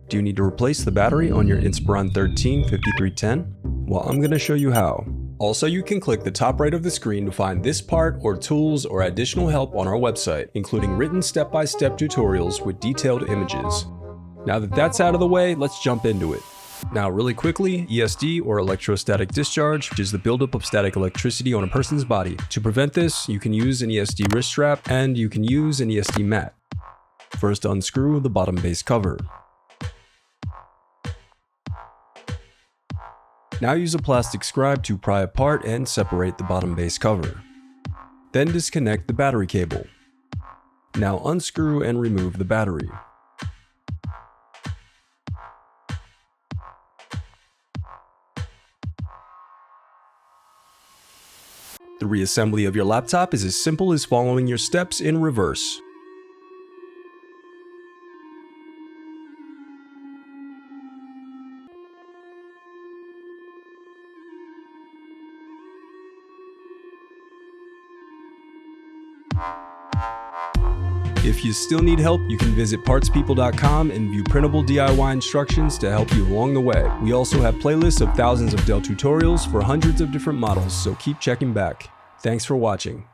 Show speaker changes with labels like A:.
A: Do you need to replace the battery on your Inspiron 13 5310? Well, I'm going to show you how. Also, you can click the top right of the screen to find this part or tools or additional help on our website, including written step-by-step tutorials with detailed images. Now that that's out of the way, let's jump into it. Now, really quickly, ESD or electrostatic discharge, which is the buildup of static electricity on a person's body. To prevent this, you can use an ESD wrist strap and you can use an ESD mat. First, unscrew the bottom base cover. Now use a plastic scribe to pry apart and separate the bottom base cover. Then disconnect the battery cable. Now unscrew and remove the battery. The reassembly of your laptop is as simple as following your steps in reverse. If you still need help, you can visit partspeople.com and view printable DIY instructions to help you along the way. We also have playlists of thousands of Dell tutorials for hundreds of different models, so keep checking back. Thanks for watching.